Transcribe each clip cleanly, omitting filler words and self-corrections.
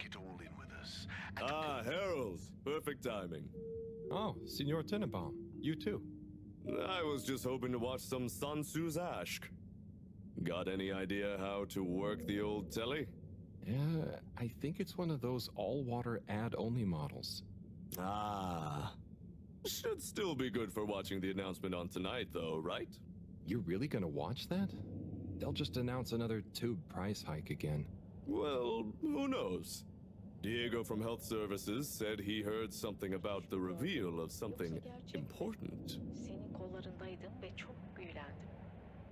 take it all in with us. And Ah, Harold. Perfect timing. Oh, Signor Tenenbaum. You too. I was just hoping to watch some Sun Tzu's Ashk. Got any idea how to work the old telly? Yeah, I think it's one of those all-water ad-only models. Ah. Should still be good for watching the announcement on tonight, though, right? You're really gonna watch that? They'll just announce another tube price hike again. Well, who knows? Diego from Health Services said he heard something about the reveal of something important. Senin kollarındaydım ve çok büyülendim.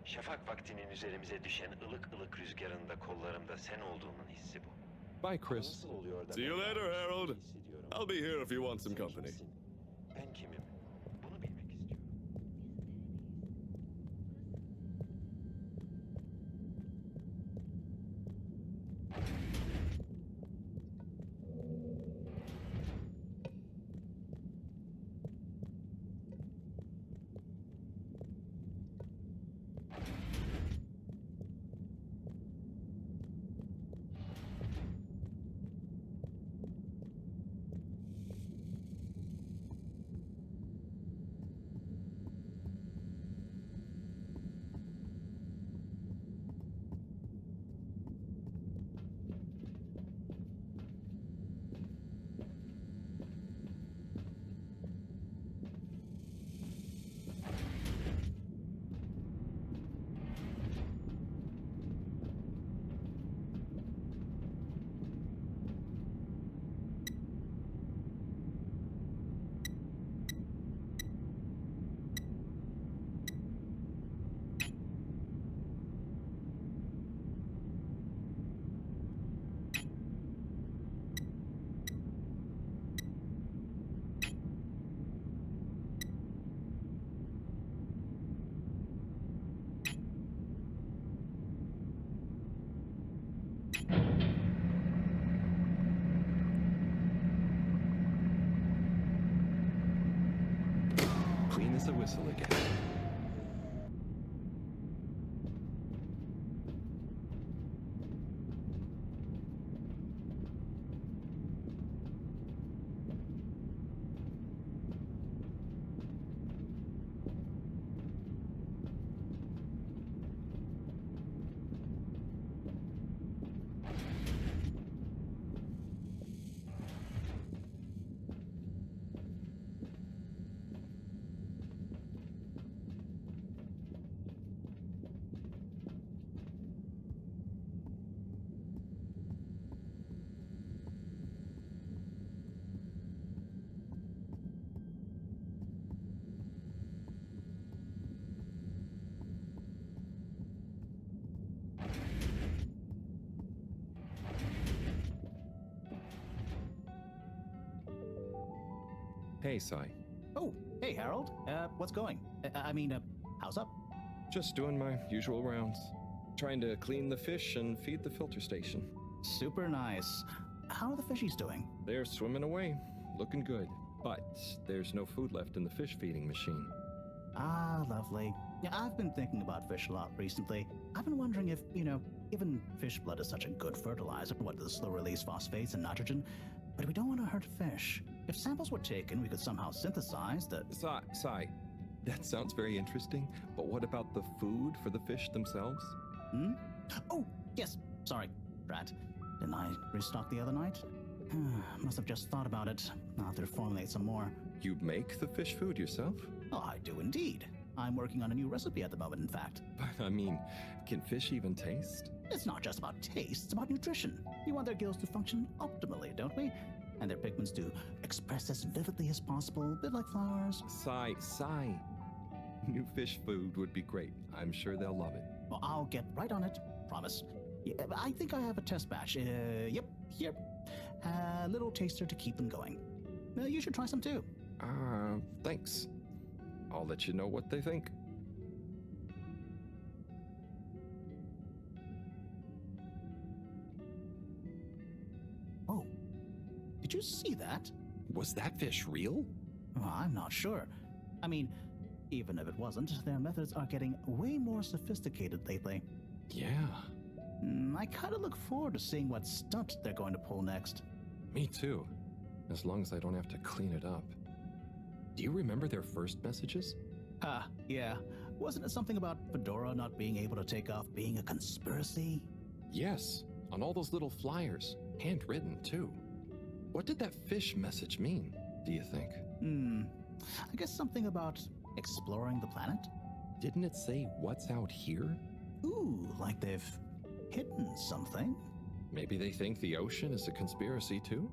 Şafak vaktinin üzerimize düşen ılık ılık rüzgarında kollarımda sen olduğunun hissi bu. Bye, Chris. Nasıl oluyor da See you ben later, Harold. hissediyorum? I'll be here if you want some Sen company. kimsin? Ben kimim? Bunu bilmek istiyorum. Clean as a whistle again. Hey, Sai. Oh, hey, Harold. What's going? How's up? Just doing my usual rounds. Trying to clean the fish and feed the filter station. Super nice. How are the fishies doing? They're swimming away, looking good. But there's no food left in the fish feeding machine. Ah, lovely. Yeah, I've been thinking about fish a lot recently. I've been wondering if, given fish blood is such a good fertilizer, what the slow release phosphates and nitrogen, but we don't want to hurt fish. If samples were taken, we could somehow synthesize the... Sai, that sounds very interesting, but what about the food for the fish themselves? Hmm? Oh, yes. Sorry, Rat. Didn't I restock the other night? Must have just thought about it. I'll have to formulate some more. You make the fish food yourself? Oh, I do indeed. I'm working on a new recipe at the moment, in fact. But I mean, can fish even taste? It's not just about taste, it's about nutrition. We want their gills to function optimally, don't we? And their pigments to express as vividly as possible, a bit like flowers. Sai. New fish food would be great. I'm sure they'll love it. Well, I'll get right on it, promise. Yeah, I think I have a test batch. Yep, here. A little taster to keep them going. You should try some too. Thanks. I'll let you know what they think. Oh, did you see that? Was that fish real? Well, I'm not sure. I mean, even if it wasn't, their methods are getting way more sophisticated lately. Yeah. I kind of look forward to seeing what stunt they're going to pull next. Me too, as long as I don't have to clean it up. Do you remember their first messages? Yeah. Wasn't it something about FÉDORA not being able to take off being a conspiracy? Yes, on all those little flyers, handwritten too. What did that fish message mean, do you think? I guess something about exploring the planet? Didn't it say what's out here? Ooh, like they've hidden something? Maybe they think the ocean is a conspiracy too?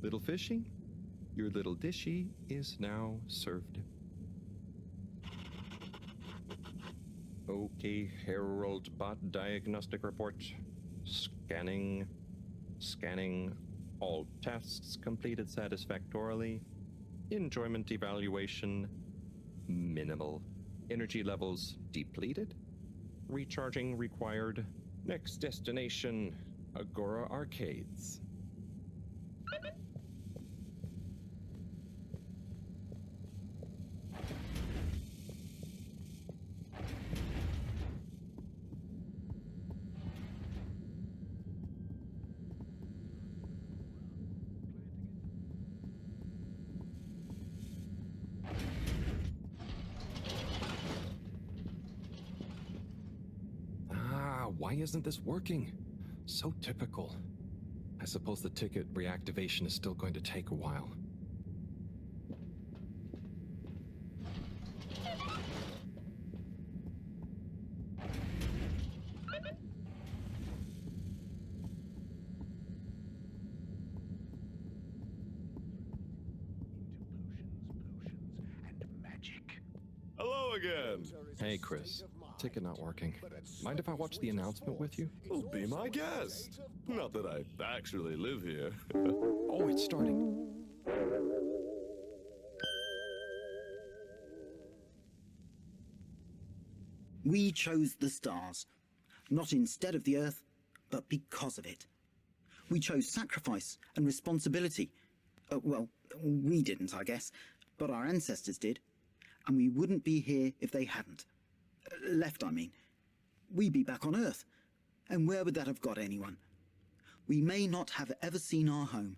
Little fishy, your little dishy is now served. Okay, Harold Bot diagnostic report. Scanning. All tasks completed satisfactorily. Enjoyment evaluation minimal. Energy levels depleted. Recharging required. Next destination, Agora Arcades. Why isn't this working? So typical. I suppose the ticket reactivation is still going to take a while. Hello again. Hey, Chris. Ticket not working. Mind if I watch the announcement with you? Well, be my guest. Not that I actually live here. Oh, it's starting. We chose the stars, not instead of the Earth, but because of it. We chose sacrifice and responsibility. Well, we didn't, I guess, but our ancestors did, and we wouldn't be here if they hadn't. Left, I mean. We'd be back on Earth, and where would that have got anyone? We may not have ever seen our home,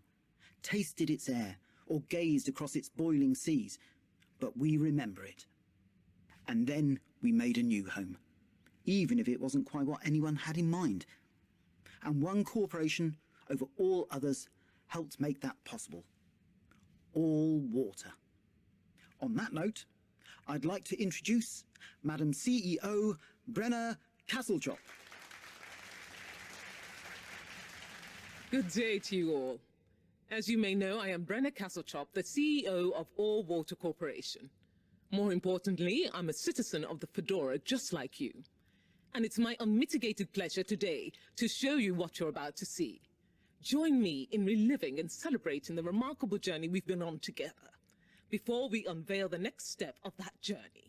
tasted its air, or gazed across its boiling seas, but we remember it. And then we made a new home, even if it wasn't quite what anyone had in mind. And one corporation over all others helped make that possible. All water. On that note, I'd like to introduce Madam CEO Brenna Castlechop. Good day to you all. As you may know, I am Brenna Castlechop, the CEO of All Water Corporation. More importantly, I'm a citizen of the FÉDORA just like you. And it's my unmitigated pleasure today to show you what you're about to see. Join me in reliving and celebrating the remarkable journey we've been on together, before we unveil the next step of that journey.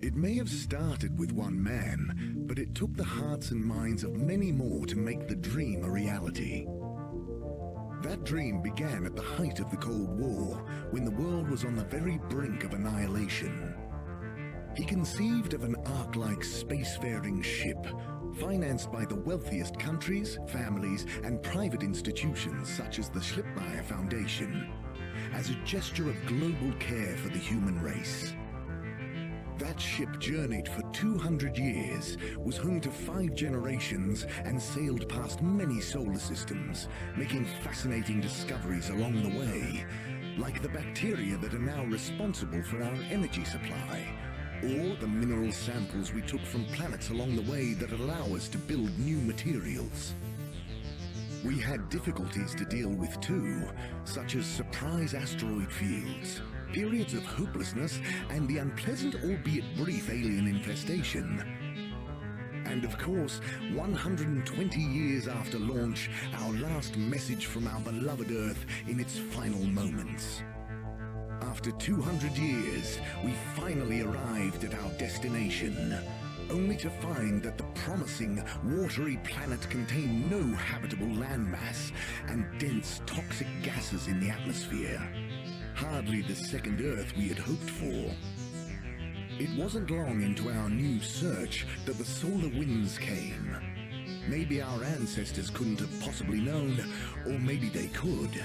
It may have started with one man, but it took the hearts and minds of many more to make the dream a reality. That dream began at the height of the Cold War, when the world was on the very brink of annihilation. He conceived of an Ark-like spacefaring ship, financed by the wealthiest countries, families, and private institutions such as the Schlipmeyer Foundation, as a gesture of global care for the human race. That ship journeyed for 200 years, was home to 5 generations, and sailed past many solar systems, making fascinating discoveries along the way, like the bacteria that are now responsible for our energy supply, or the mineral samples we took from planets along the way that allow us to build new materials. We had difficulties to deal with too, such as surprise asteroid fields, periods of hopelessness, and the unpleasant albeit brief alien infestation. And of course, 120 years after launch, our last message from our beloved Earth in its final moments. After 200 years, we finally arrived at our destination, only to find that the promising, watery planet contained no habitable landmass and dense, toxic gases in the atmosphere. Hardly the second Earth we had hoped for. It wasn't long into our new search that the solar winds came. Maybe our ancestors couldn't have possibly known, or maybe they could,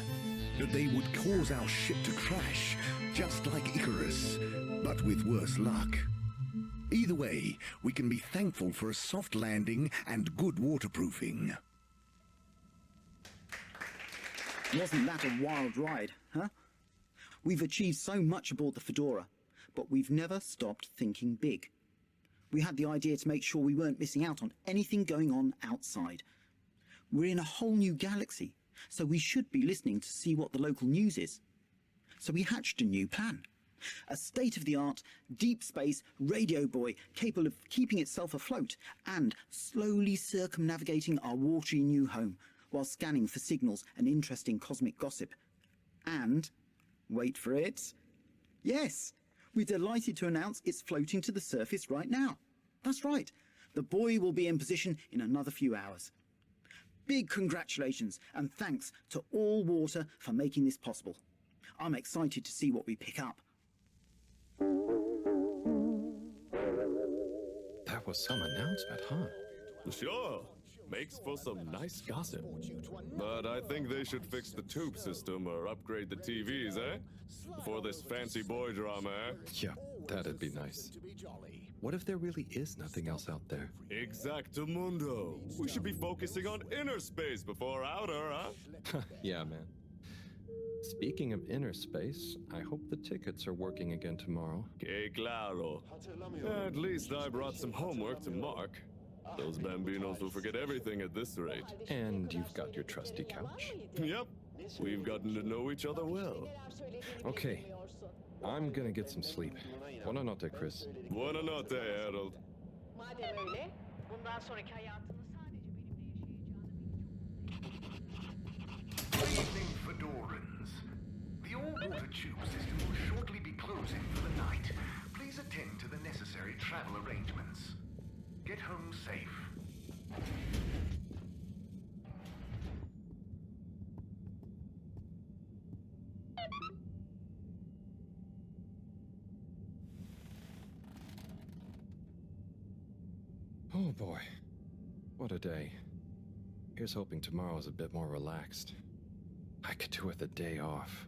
that they would cause our ship to crash, just like Icarus, but with worse luck. Either way, we can be thankful for a soft landing and good waterproofing. Wasn't that a wild ride, huh? We've achieved so much aboard the Fedora, but we've never stopped thinking big. We had the idea to make sure we weren't missing out on anything going on outside. We're in a whole new galaxy, so we should be listening to see what the local news is. So we hatched a new plan. A state-of-the-art, deep space radio buoy capable of keeping itself afloat and slowly circumnavigating our watery new home while scanning for signals and interesting cosmic gossip. And, wait for it, yes, we're delighted to announce it's floating to the surface right now. That's right, the buoy will be in position in another few hours. Big congratulations and thanks to All Water for making this possible. I'm excited to see what we pick up. That was some announcement, huh? Sure. Makes for some nice gossip. But I think they should fix the tube system or upgrade the TVs, eh? Before this fancy boy drama, eh? Yeah, that'd be nice. What if there really is nothing else out there? Exactamundo. We should be focusing on inner space before outer, huh? Yeah, man. Speaking of inner space, I hope the tickets are working again tomorrow. Que claro. At least I brought some homework to mark. Those bambinos will forget everything at this rate. And you've got your trusty couch. Yep. We've gotten to know each other well. Okay. I'm gonna get some sleep. Buona notte, Chris. Buona notte, Harold. Madem öyle, bundan sonraki hayatını sadece benim Evening, Fedorans. The all-water tube system will shortly be closing for the night. Please attend to the necessary travel arrangements. Get home safe. Oh boy. What a day. Here's hoping tomorrow's a bit more relaxed. I could do with a day off.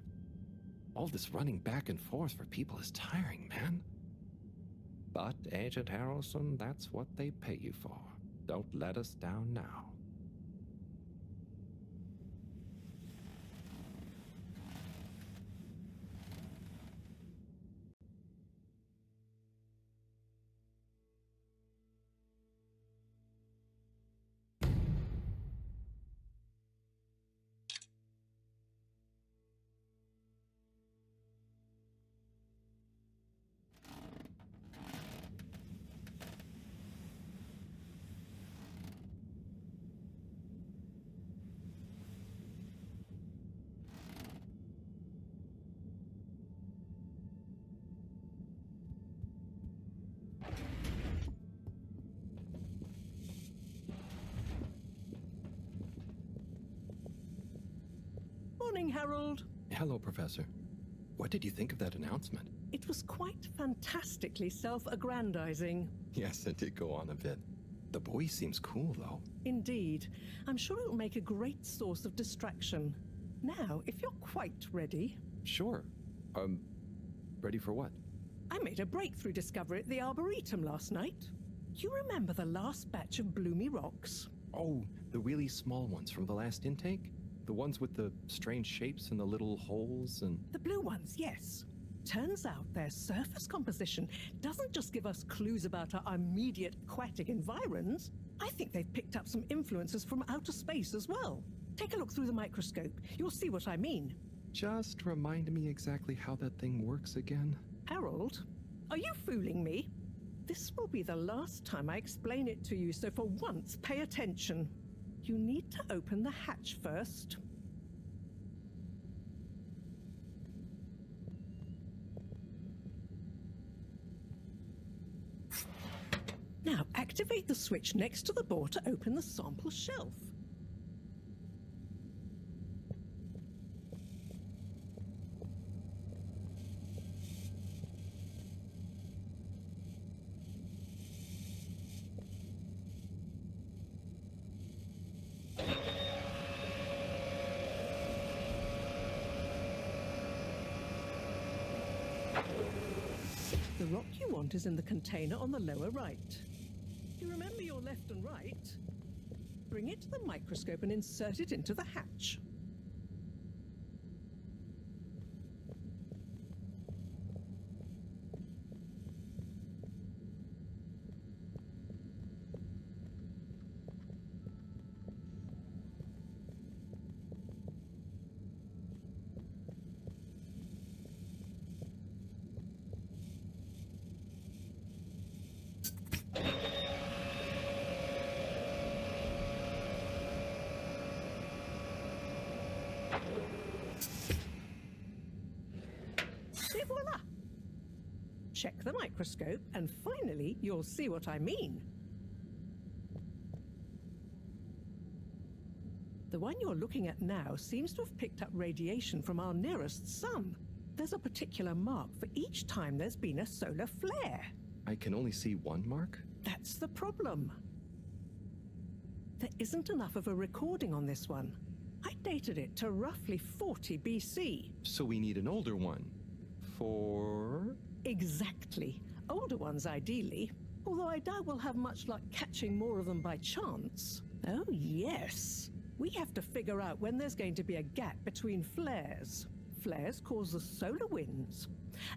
All this running back and forth for people is tiring, man. But, Agent Harrelson, that's what they pay you for. Don't let us down now. Morning, Harold. Hello, Professor. What did you think of that announcement? It was quite fantastically self-aggrandizing. Yes, it did go on a bit. The buoy seems cool, though. Indeed. I'm sure it'll make a great source of distraction. Now, if you're quite ready... Sure. Ready for what? I made a breakthrough discovery at the Arboretum last night. You remember the last batch of bloomy rocks? Oh, the really small ones from the last intake? The ones with the strange shapes and the little holes and... The blue ones, yes. Turns out their surface composition doesn't just give us clues about our immediate aquatic environs. I think they've picked up some influences from outer space as well. Take a look through the microscope. You'll see what I mean. Just remind me exactly how that thing works again. Harold, are you fooling me? This will be the last time I explain it to you, so for once, pay attention. You need to open the hatch first. Now, activate the switch next to the board to open the sample shelf. The rock you want is in the container on the lower right. You remember your left and right? Bring it to the microscope and insert it into the hatch. Et voila! Check the microscope, and finally, you'll see what I mean. The one you're looking at now seems to have picked up radiation from our nearest sun. There's a particular mark for each time there's been a solar flare. I can only see one mark? That's the problem. There isn't enough of a recording on this one. I dated it to roughly 40 BC. So we need an older one. For... Exactly. Older ones, ideally. Although I doubt we'll have much luck catching more of them by chance. Oh, yes. We have to figure out when there's going to be a gap between flares. Flares cause the solar winds.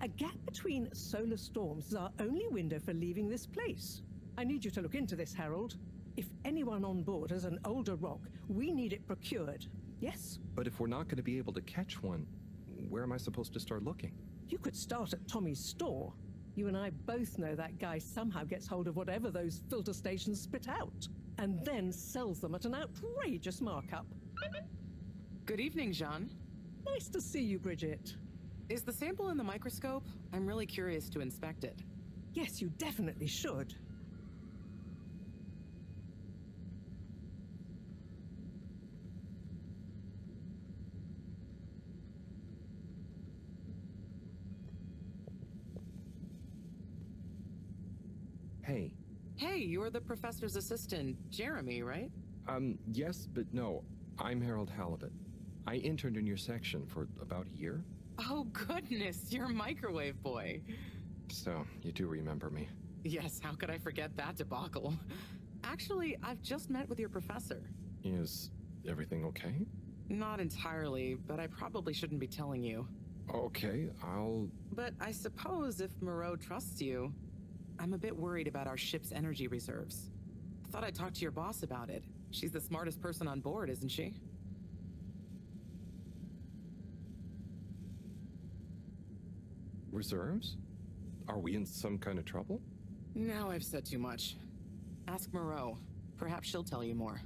A gap between solar storms is our only window for leaving this place. I need you to look into this, Harold. If anyone on board has an older rock, we need it procured. Yes? But if we're not going to be able to catch one, where am I supposed to start looking? You could start at Tommy's store. You and I both know that guy somehow gets hold of whatever those filter stations spit out, and then sells them at an outrageous markup. Good evening, Jeanne. Nice to see you, Bridget. Is the sample in the microscope? I'm really curious to inspect it. Yes, you definitely should. Hey. Hey, you're the professor's assistant, Jeremy, right? Yes, but no. I'm Harold Halibut. I interned in your section for about a year. Oh, goodness, you're a microwave boy. So, you do remember me. Yes, how could I forget that debacle? Actually, I've just met with your professor. Is everything okay? Not entirely, but I probably shouldn't be telling you. Okay, But I suppose if Mareaux trusts you, I'm a bit worried about our ship's energy reserves. Thought I'd talk to your boss about it. She's the smartest person on board, isn't she? Reserves? Are we in some kind of trouble? Now I've said too much. Ask Mareaux. Perhaps she'll tell you more.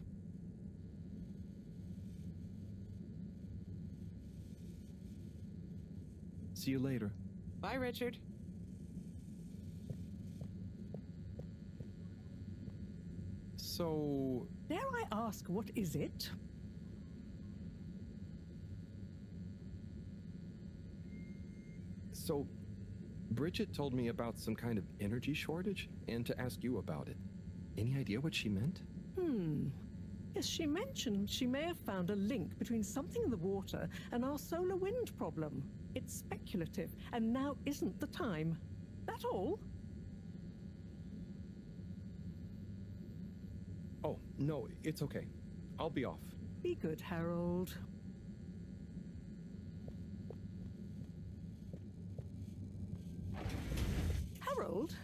See you later. Bye, Richard. So... Dare I ask, what is it? So, Bridget told me about some kind of energy shortage and to ask you about it. Any idea what she meant? Yes, she mentioned she may have found a link between something in the water and our solar wind problem. It's speculative, and now isn't the time. That all? Oh, no, it's okay. I'll be off. Be good, Harold. Harold,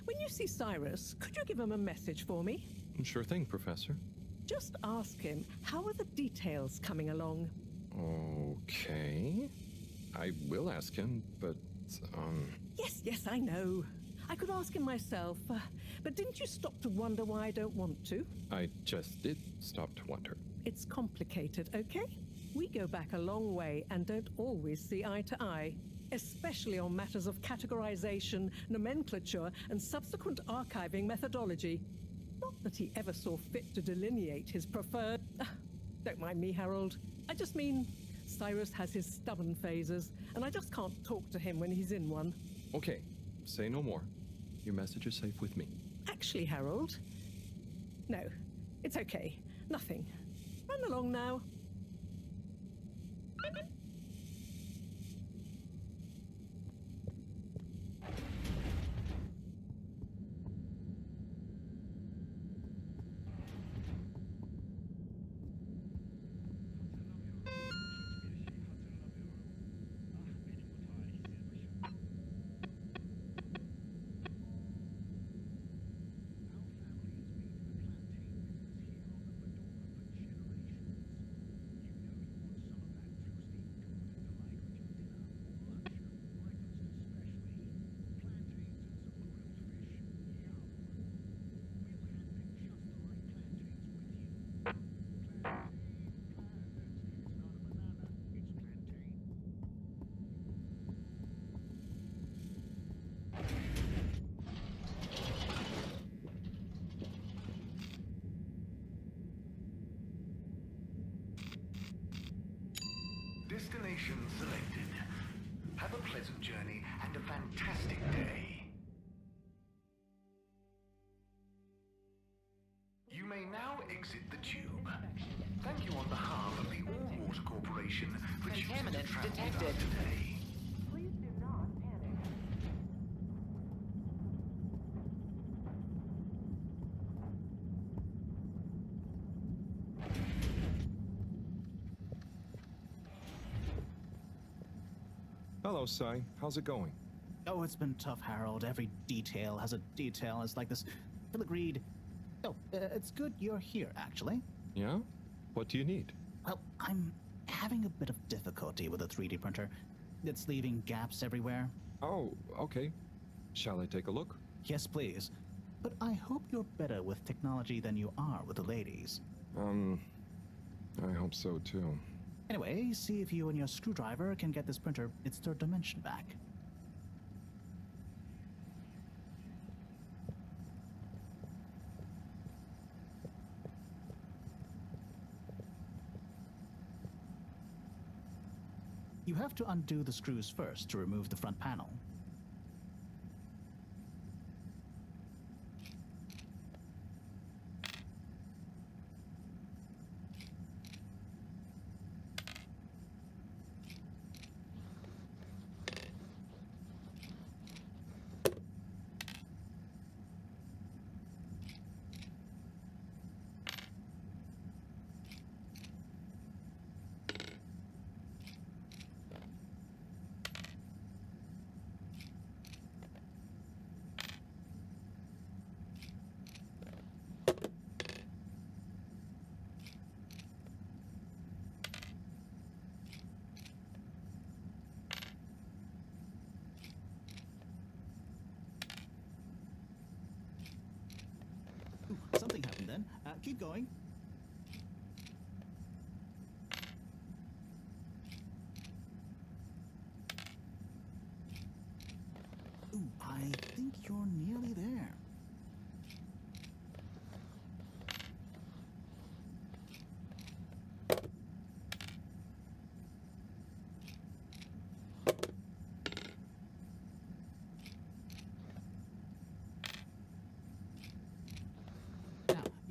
when you see Cyrus, could you give him a message for me? Sure thing, Professor. Just ask him, how are the details coming along? Okay. I will ask him, but, Yes, I know. I could ask him myself, but didn't you stop to wonder why I don't want to? I just did stop to wonder. It's complicated, okay? We go back a long way and don't always see eye to eye, especially on matters of categorization, nomenclature, and subsequent archiving methodology. Not that he ever saw fit to delineate his preferred... Don't mind me, Harold. I just mean, Cyrus has his stubborn phases, and I just can't talk to him when he's in one. Okay, say no more. Your message is safe with me. Actually, Harold... No, it's okay. Nothing. Run along now. Destination selected. Have a pleasant journey and a fantastic day. You may now exit the tube. Thank you on behalf of the All Water Corporation for choosing to Contaminant travel with us detected. today. Please do not panic. Hello, Sai. How's it going? Oh, it's been tough, Harold. Every detail has a detail. It's like this filigreed. Oh, it's good you're here, actually. Yeah? What do you need? Well, I'm having a bit of difficulty with a 3D printer. It's leaving gaps everywhere. Oh, okay. Shall I take a look? Yes, please. But I hope you're better with technology than you are with the ladies. I hope so too. Anyway, see if you and your screwdriver can get this printer its third dimension back. You have to undo the screws first to remove the front panel. Something happened then. Keep going. Ooh, I think you're nearly there.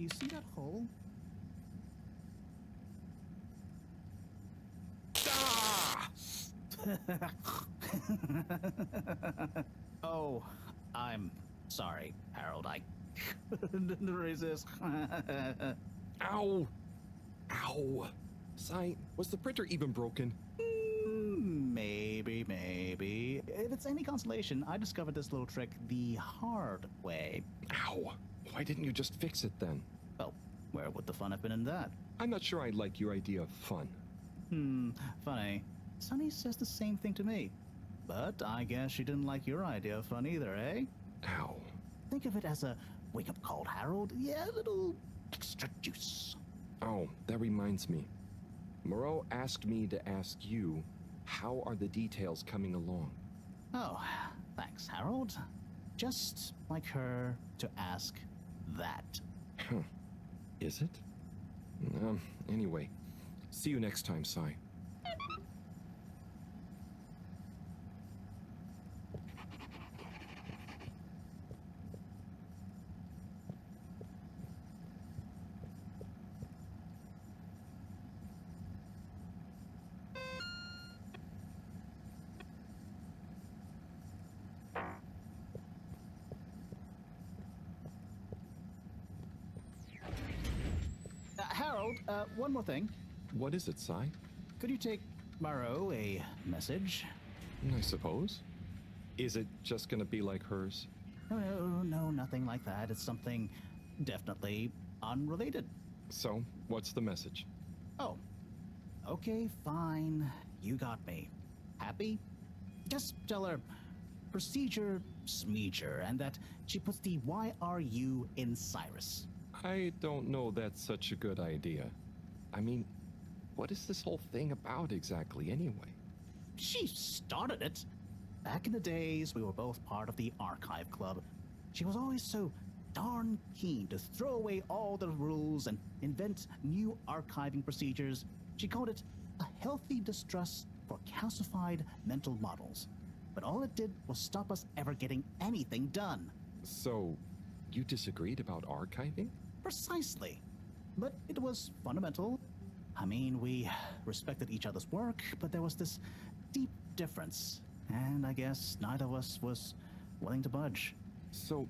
You see that hole? Oh, I'm sorry, Harold. I couldn't resist. Ow! Ow! Sai, was the printer even broken? Maybe. If it's any consolation, I discovered this little trick the hard way. Ow! Why didn't you just fix it then? Well, where would the fun have been in that? I'm not sure I like your idea of fun. Funny. Sunny says the same thing to me. But I guess she didn't like your idea of fun either, eh? Ow. Think of it as a wake-up call, Harold. Yeah, a little extra juice. Oh, that reminds me. Mareaux asked me to ask you, how are the details coming along? Oh, thanks, Harold. Just like her to ask that. Huh. Is it? Anyway. See you next time, Sai. Harold, one more thing. What is it, Sai? Could you take Mareaux a message? I suppose. Is it just gonna be like hers? No, nothing like that. It's something definitely unrelated. So, what's the message? Oh, okay, fine. You got me. Happy? Just tell her procedure smeeger and that she puts the YRU in Cyrus. I don't know that's such a good idea. I mean, what is this whole thing about exactly anyway? She started it. Back in the days, we were both part of the archive club. She was always so darn keen to throw away all the rules and invent new archiving procedures. She called it a healthy distrust for calcified mental models. But all it did was stop us ever getting anything done. So, you disagreed about archiving? Precisely. But it was fundamental. I mean, we respected each other's work, but there was this deep difference. And I guess neither of us was willing to budge. So,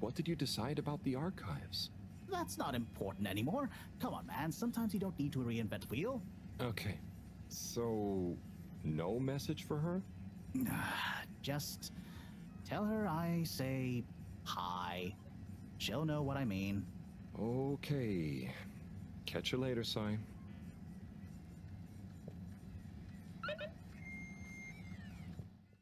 what did you decide about the archives? That's not important anymore. Come on, man. Sometimes you don't need to reinvent the wheel. Okay. So, no message for her? Just tell her I say hi. She'll know what I mean. Okay. Catch you later, Sai.